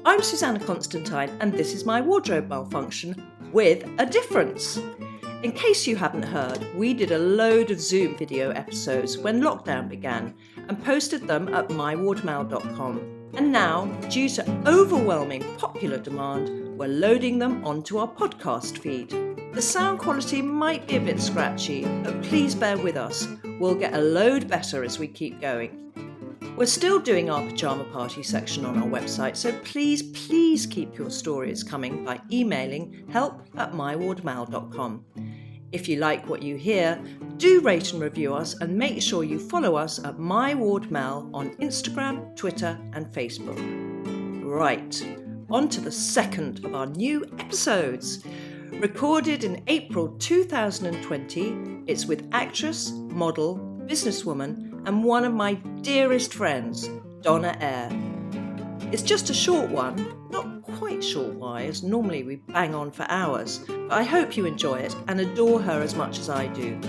I'm Susannah Constantine, and this is my wardrobe malfunction with a difference. In case you haven't heard, we did a load of Zoom video episodes when lockdown began and posted them at mywardmal.com. And now, due to overwhelming popular demand, we're loading them onto our podcast feed. The sound quality might be a bit scratchy, but please bear with us. We'll get a load better as we keep going. We're still doing our pyjama party section on our website, so please keep your stories coming by emailing help@mywardmal.com. If you like what you hear, do rate and review us and make sure you follow us at mywardmal on Instagram, Twitter and Facebook. Right, on to the second of our new episodes. Recorded in April 2020, it's with actress, model, businesswoman and one of my dearest friends, Donna Air. It's just a short one, not quite short why, as normally we bang on for hours, but I hope you enjoy it and adore her as much as I do.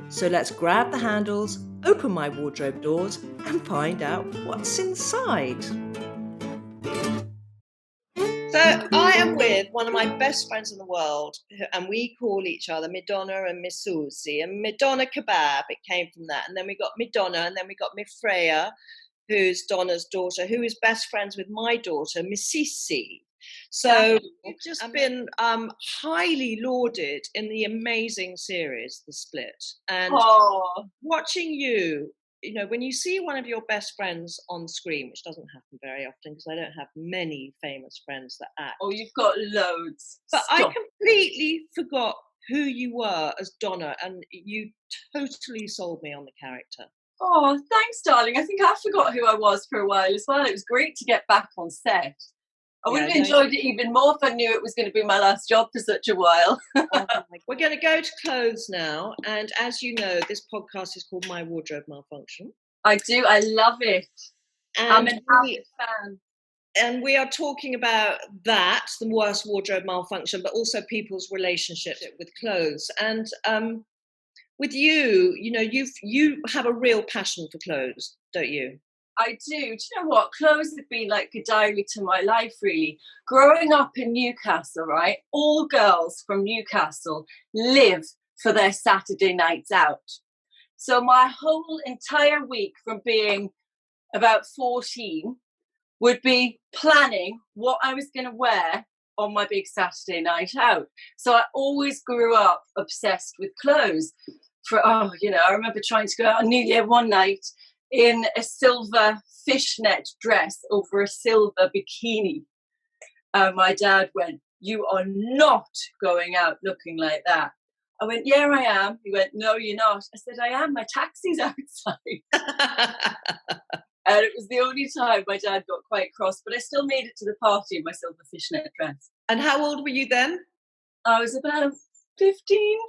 So let's grab the handles, open my wardrobe doors and find out what's inside. So I am with one of my best friends in the world, and we call each other Midonna and Miss Susie. And Midonna Kebab, it came from that. And then we got Midonna, and then we got Miss Freya, who's Donna's daughter, who is best friends with my daughter, Miss Sisi. So you've just been highly lauded in the amazing series, The Split. And watching you, you know, when you see one of your best friends on screen, which doesn't happen very often because I don't have many famous friends that act. Oh, you've got loads. But I completely forgot who you were as Donna, and you totally sold me on the character. Oh, thanks, darling. I think I forgot who I was for a while as well. It was great to get back on set. I would have enjoyed it even more if I knew it was going to be my last job for such a while. We're going to go to clothes now. And as you know, this podcast is called My Wardrobe Malfunction. I do. I love it. And I'm an avid fan. And we are talking about that, the worst wardrobe malfunction, but also people's relationship with clothes. And with you, you know, you have a real passion for clothes, don't you? I do. Do you know what? Clothes have been like a diary to my life, really. Growing up in Newcastle, right? All girls from Newcastle live for their Saturday nights out. So my whole entire week from being about 14 would be planning what I was going to wear on my big Saturday night out. So I always grew up obsessed with clothes. I remember trying to go out on New Year one night in a silver fishnet dress over a silver bikini. My dad went, "You are not going out looking like that." I went, "Yeah, I am." He went, "No, you're not." I said, "I am. My taxi's outside." And it was the only time my dad got quite cross, but I still made it to the party in my silver fishnet dress. And how old were you then? I was about 15.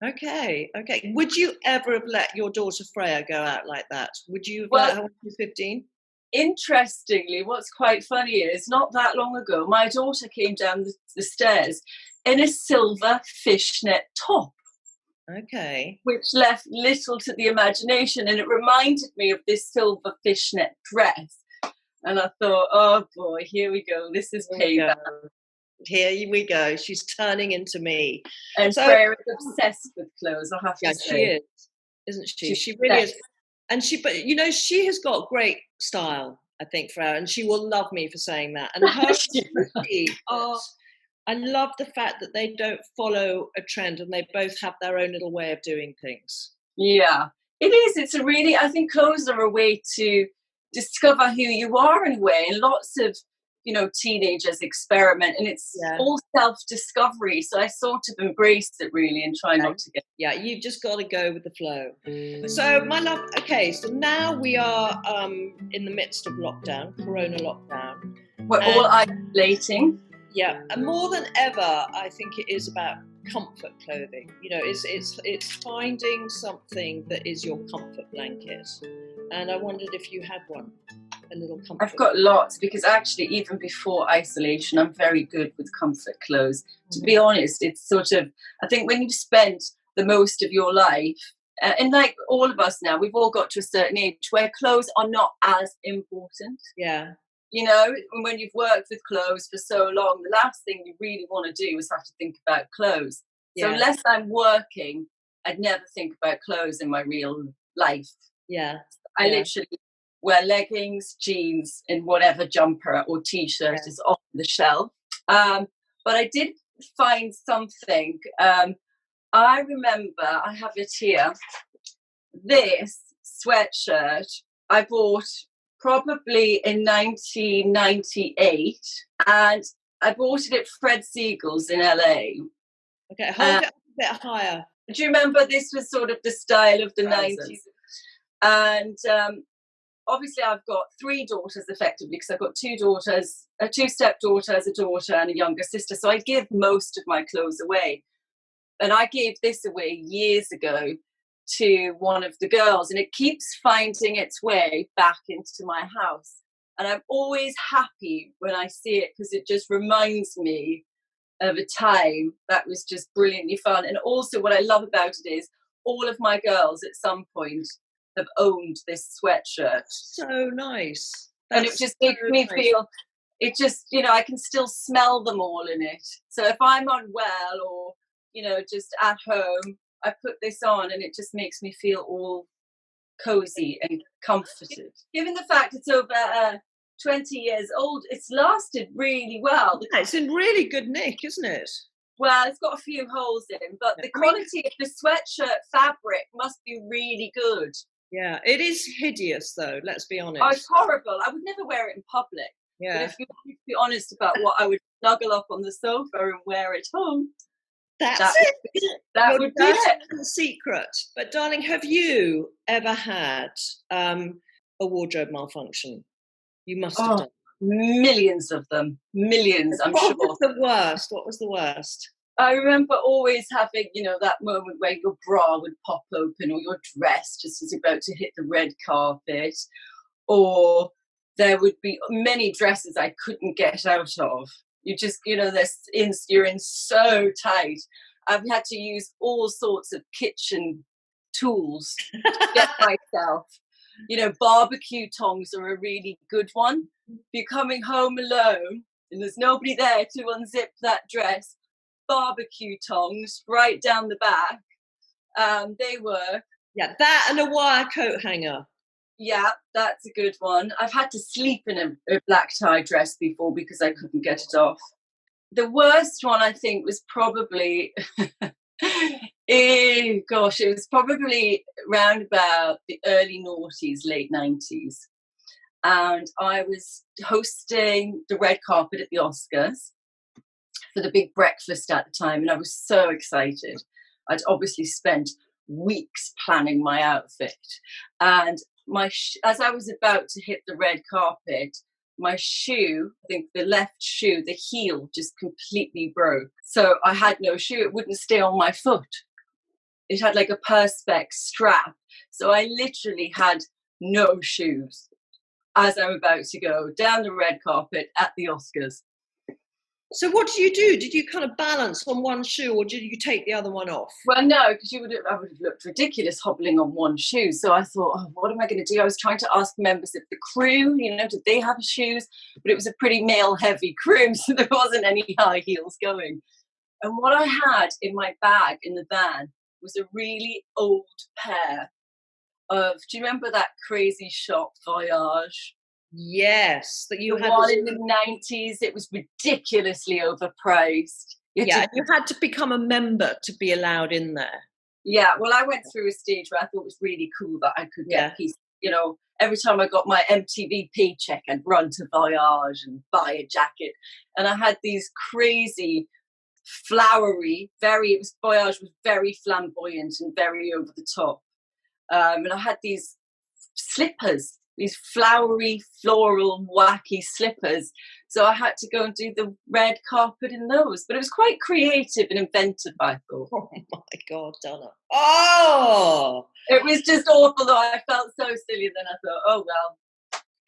Okay. Would you ever have let your daughter Freya go out like that? Would you have let her when she was 15? Interestingly, what's quite funny is not that long ago, my daughter came down the stairs in a silver fishnet top. Okay. Which left little to the imagination, and it reminded me of this silver fishnet dress. And I thought, oh boy, here we go. This is payback. Here we go. She's turning into me. And so, Freya is obsessed with clothes, I have to say. She is, isn't she? She really is. And but you know, she has got great style, I think, Freya, and she will love me for saying that. And her I love the fact that they don't follow a trend and they both have their own little way of doing things. Yeah, it is. It's I think clothes are a way to discover who you are in a way. And lots of, teenagers experiment, and it's all self-discovery. So I sort of embrace it really and try not to get... Yeah, you've just got to go with the flow. So my love, okay, so now we are in the midst of lockdown, Corona lockdown. We're all isolating. Yeah, and more than ever, I think it is about comfort clothing. You know, it's finding something that is your comfort blanket. And I wondered if you had one, a little comfort. I've got lots, because actually, even before isolation, I'm very good with comfort clothes. To be honest, it's sort of, I think when you've spent the most of your life, and like all of us now, we've all got to a certain age where clothes are not as important. Yeah. You know, and when you've worked with clothes for so long, the last thing you really want to do is have to think about clothes. So unless I'm working, I'd never think about clothes in my real life. Yeah. I literally wear leggings, jeans, and whatever jumper or t-shirt is off the shelf. But I did find something. I remember, I have it here, this sweatshirt I bought probably in 1998, and I bought it at Fred Siegel's in LA. Okay, hold it up a bit higher. Do you remember this was sort of the style of the 90s? And obviously I've got 3 daughters effectively, because I've got 2 daughters, 2 stepdaughters, a daughter and a younger sister. So I give most of my clothes away. And I gave this away years ago to one of the girls, and it keeps finding its way back into my house. And I'm always happy when I see it, because it just reminds me of a time that was just brilliantly fun. And also what I love about it is all of my girls at some point have owned this sweatshirt. So nice. And it just makes me feel, it just, you know, I can still smell them all in it. So if I'm unwell or, you know, just at home, I put this on and it just makes me feel all cozy and comforted. Given the fact it's over 20 years old, it's lasted really well. Yeah, it's in really good nick, isn't it? Well, it's got a few holes in, but the quality of the sweatshirt fabric must be really good. Yeah, it is hideous though, let's be honest. Oh, it's horrible. I would never wear it in public. Yeah. But if you want to be honest about what I would snuggle up on the sofa and wear at home, that would be it. The secret. But darling, have you ever had a wardrobe malfunction? You must have done. Millions of them. Millions, I'm sure. What was the worst? What was the worst? I remember always having, you know, that moment where your bra would pop open, or your dress just was about to hit the red carpet, or there would be many dresses I couldn't get out of. You just, you know, you're in so tight. I've had to use all sorts of kitchen tools to get myself. You know, barbecue tongs are a really good one. If you're coming home alone and there's nobody there to unzip that dress, barbecue tongs right down the back. They work. Yeah, that and a wire coat hanger. Yeah, that's a good one. I've had to sleep in a black tie dress before because I couldn't get it off. The worst one, I think, was probably, it was probably around about the early noughties, late 90s. And I was hosting the red carpet at the Oscars for the big breakfast at the time, and I was so excited. I'd obviously spent weeks planning my outfit, and as I was about to hit the red carpet, my shoe, I think the left shoe, the heel just completely broke. So I had no shoe. It wouldn't stay on my foot. It had like a perspex strap. So I literally had no shoes as I'm about to go down the red carpet at the Oscars. So what did you do? Did you kind of balance on one shoe, or did you take the other one off? Well, no, because I would have looked ridiculous hobbling on one shoe. So I thought, what am I going to do? I was trying to ask members of the crew, you know, did they have shoes? But it was a pretty male-heavy crew, so there wasn't any high heels going. And what I had in my bag in the van was a really old pair of, do you remember that crazy shop Voyage? Yes, that you had one in the 90s. It was ridiculously overpriced. You had to become a member to be allowed in there. Yeah, well, I went through a stage where I thought it was really cool that I could get pieces. You know, every time I got my MTV check, I'd run to Voyage and buy a jacket. And I had these crazy, flowery, Voyage was very flamboyant and very over the top. And I had these slippers, these flowery, floral, wacky slippers. So I had to go and do the red carpet in those. But it was quite creative and inventive, I thought. Oh, my God, Donna. Oh! It was just awful, though. I felt so silly. Then I thought, oh, well,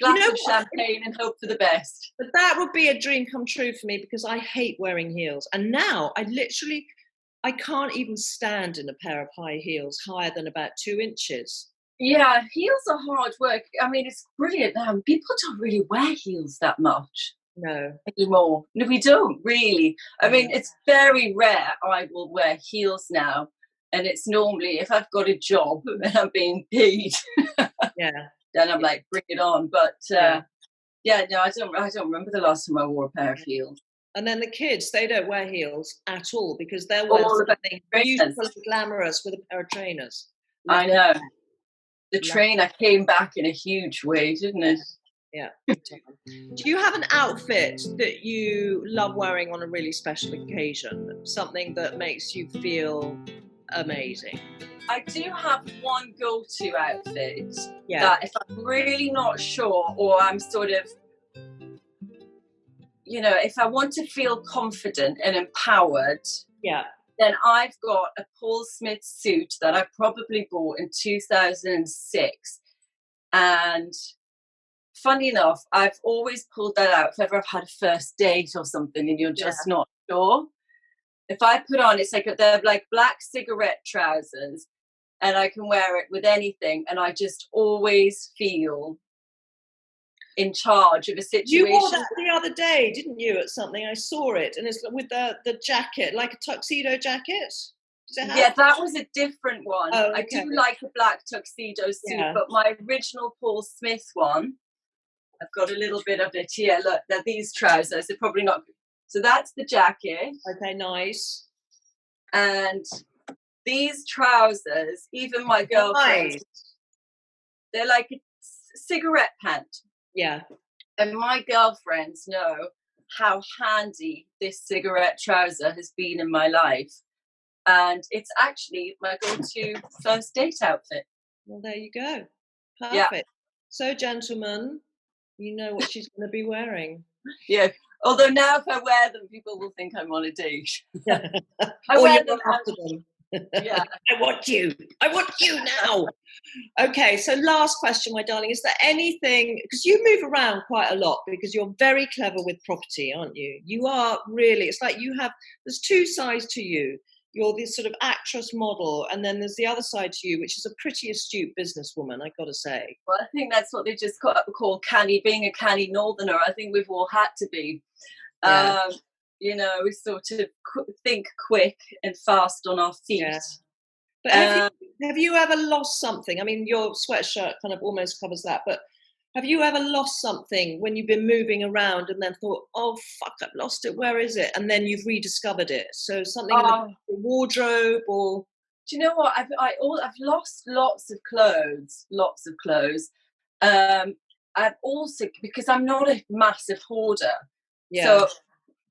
glass of champagne and hope for the best. But that would be a dream come true for me, because I hate wearing heels. And now I can't even stand in a pair of high heels higher than about 2 inches. Yeah, heels are hard work. I mean, it's brilliant now. People don't really wear heels that much No. anymore. No, we don't really. I mean, it's very rare I will wear heels now. And it's normally if I've got a job and I'm being paid, Yeah. then I'm like, bring it on. But Yeah. no, I don't remember the last time I wore a pair of heels. And then the kids, they don't wear heels at all because they're All wearing about something trainers. beautiful and glamorous with a pair of trainers. I know. The Love trainer came back in a huge way, didn't it? Yeah. Do you have an outfit that you love wearing on a really special occasion? Something that makes you feel amazing? I do have one go-to outfit Yeah. that if I'm really not sure, or I'm sort of, if I want to feel confident and empowered, Yeah. then I've got a Paul Smith suit that I probably bought in 2006. And funny enough, I've always pulled that out if ever I've had a first date or something and you're just not sure. If I put on, it's like they're like black cigarette trousers and I can wear it with anything. And I just always feel in charge of a situation. You wore that the other day, didn't you, at something? I saw it. And it's with the jacket, like a tuxedo jacket. Yeah, that was a different one. Oh, okay. I do like a black tuxedo suit, but my original Paul Smith one, I've got a little bit of it here. Look, they're these trousers. They're probably not. So that's the jacket. Okay, nice. And these trousers, even my girlfriends, they're like a cigarette pant. Yeah. And my girlfriends know how handy this cigarette trouser has been in my life. And it's actually my go-to first date outfit. Well, there you go. Perfect. Yeah. So, gentlemen, you know what she's going to be wearing. Yeah. Although now if I wear them, people will think I'm on a date. I wear them after them. Yeah. I want you now. Okay, so last question, my darling. Is there anything, because you move around quite a lot because you're very clever with property, aren't you? You are really, it's like there's two sides to you. You're this sort of actress model, and then there's the other side to you, which is a pretty astute businesswoman, I've got to say. Well, I think that's what they just call canny, being a canny northerner. I think we've all had to be. Yeah. We sort of think quick and fast on our feet. Yeah. But have you ever lost something? I mean, your sweatshirt kind of almost covers that, but have you ever lost something when you've been moving around and then thought, oh, fuck, I've lost it, where is it? And then you've rediscovered it. So something in the wardrobe or... Do you know what? I've lost lots of clothes. I've also, because I'm not a massive hoarder. Yeah. So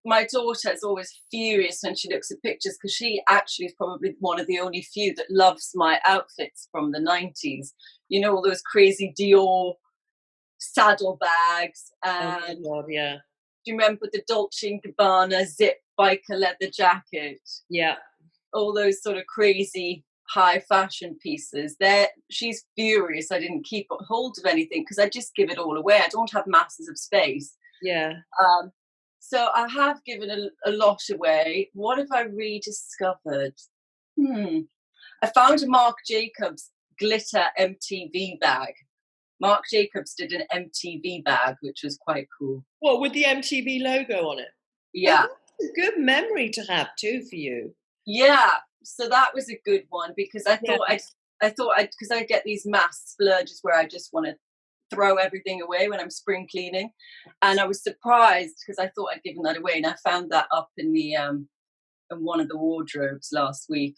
my daughter is always furious when she looks at pictures because she actually is probably one of the only few that loves my outfits from the 90s. You know, all those crazy Dior saddlebags and do you remember the Dolce & Gabbana zip biker leather jacket? Yeah. All those sort of crazy high fashion pieces. She's furious I didn't keep hold of anything because I just give it all away. I don't have masses of space. Yeah. So I have given a lot away. What have I rediscovered? I found a Marc Jacobs glitter MTV bag. Marc Jacobs did an MTV bag, which was quite cool. What, with the MTV logo on it? Yeah. Oh, that's a good memory to have too for you. Yeah. So that was a good one because I thought because I get these mass splurges where I just want to throw everything away when I'm spring cleaning, and I was surprised because I thought I'd given that away, and I found that up in the in one of the wardrobes last week.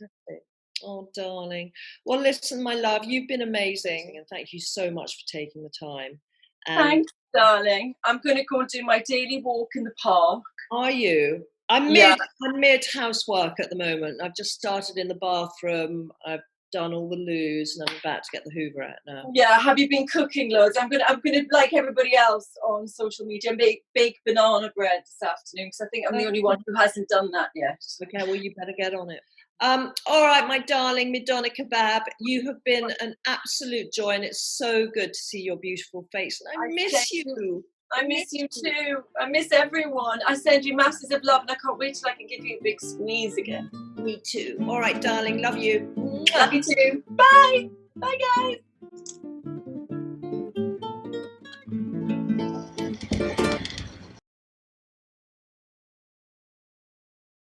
Oh, darling. Well, listen, my love, you've been amazing, and thank you so much for taking the time. Thanks, darling. I'm going to go and do my daily walk in the park. Are you? I'm mid housework at the moment. I've just started in the bathroom. I've done all the loos, and I'm about to get the Hoover out now. Yeah, have you been cooking loads? I'm gonna like everybody else on social media, bake banana bread this afternoon because I think I'm the only one who hasn't done that yet. Okay, well you better get on it. All right, my darling Midonna Kebab, you have been an absolute joy, and it's so good to see your beautiful face. And I miss you. I miss you too. I miss everyone. I send you masses of love, and I can't wait till I can give you a big squeeze again. Me too. All right, darling. Love you. Love you too. Bye. Bye, guys.